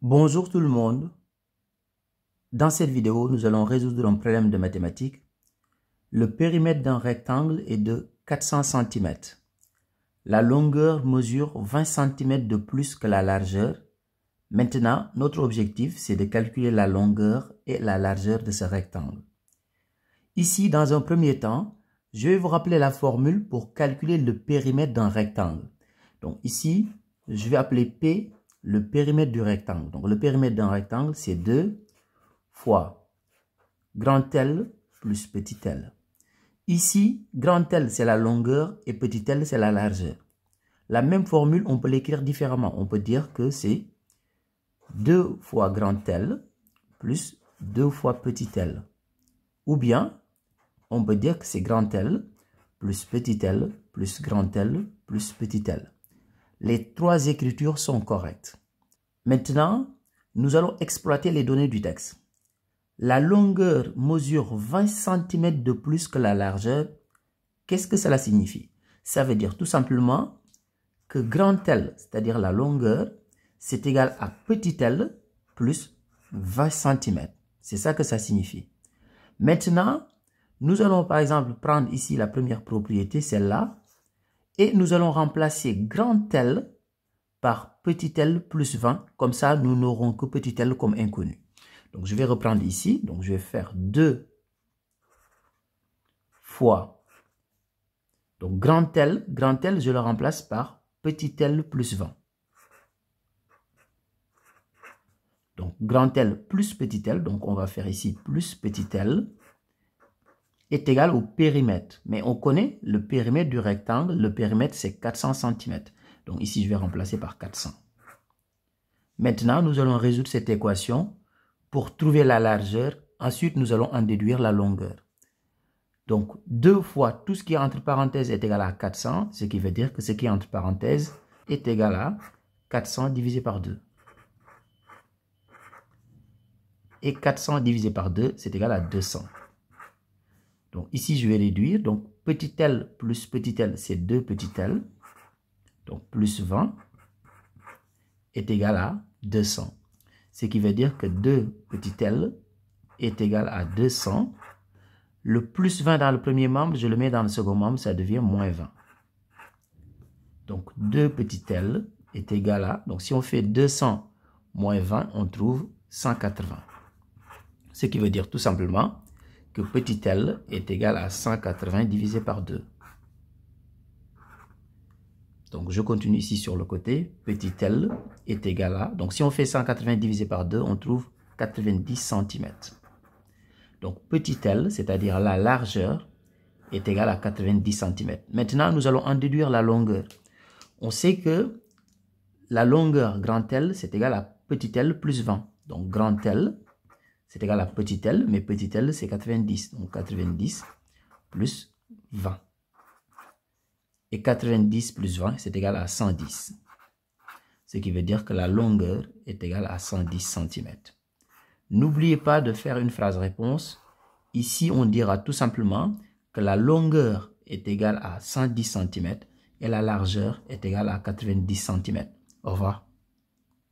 Bonjour tout le monde. Dans cette vidéo, nous allons résoudre un problème de mathématiques. Le périmètre d'un rectangle est de 400 cm. La longueur mesure 20 cm de plus que la largeur. Maintenant, notre objectif, c'est de calculer la longueur et la largeur de ce rectangle. Ici, dans un premier temps, je vais vous rappeler la formule pour calculer le périmètre d'un rectangle. Donc ici, je vais appeler P le périmètre du rectangle. Donc le périmètre d'un rectangle, c'est 2 fois grand L plus petit l. Ici, grand L, c'est la longueur et petit l, c'est la largeur. La même formule, on peut l'écrire différemment. On peut dire que c'est 2 fois grand L plus 2 fois petit l. Ou bien, on peut dire que c'est grand L plus petit l plus grand L plus petit l. Les trois écritures sont correctes. Maintenant, nous allons exploiter les données du texte. La longueur mesure 20 cm de plus que la largeur. Qu'est-ce que cela signifie? Ça veut dire tout simplement que grand L, c'est-à-dire la longueur, c'est égal à petit l plus 20 cm. C'est ça que ça signifie. Maintenant, nous allons par exemple prendre ici la première propriété, celle-là, et nous allons remplacer grand L par petit l plus 20. Comme ça, nous n'aurons que petit l comme inconnu. Donc, je vais reprendre ici. Donc, je vais faire 2 fois. Donc, grand L, je le remplace par petit l plus 20. Donc, grand L plus petit l, donc on va faire ici plus petit l, est égal au périmètre. Mais on connaît le périmètre du rectangle. Le périmètre, c'est 400 cm. Donc, ici, je vais remplacer par 400. Maintenant, nous allons résoudre cette équation pour trouver la largeur. Ensuite, nous allons en déduire la longueur. Donc, 2 fois tout ce qui est entre parenthèses est égal à 400, ce qui veut dire que ce qui est entre parenthèses est égal à 400 divisé par 2. Et 400 divisé par 2, c'est égal à 200. Donc, ici, je vais réduire. Donc, petit l plus petit l, c'est 2 petit l. Donc, plus 20 est égal à 200. Ce qui veut dire que 2 petit l est égal à 200. Le plus 20 dans le premier membre, je le mets dans le second membre, ça devient moins 20. Donc, 2 petit l est égal à... Donc, si on fait 200 moins 20, on trouve 180. Ce qui veut dire tout simplement que petit l est égal à 180 divisé par 2. Donc, je continue ici sur le côté. Petit l est égal à... Donc, si on fait 180 divisé par 2, on trouve 90 cm. Donc, petit l, c'est-à-dire la largeur, est égal à 90 cm. Maintenant, nous allons en déduire la longueur. On sait que la longueur grand L, c'est égal à petit l plus 20. Donc, grand L, c'est égal à petit l, mais petit l, c'est 90. Donc, 90 plus 20. Et 90 plus 20, c'est égal à 110. Ce qui veut dire que la longueur est égale à 110 cm. N'oubliez pas de faire une phrase réponse. Ici, on dira tout simplement que la longueur est égale à 110 cm et la largeur est égale à 90 cm. Au revoir.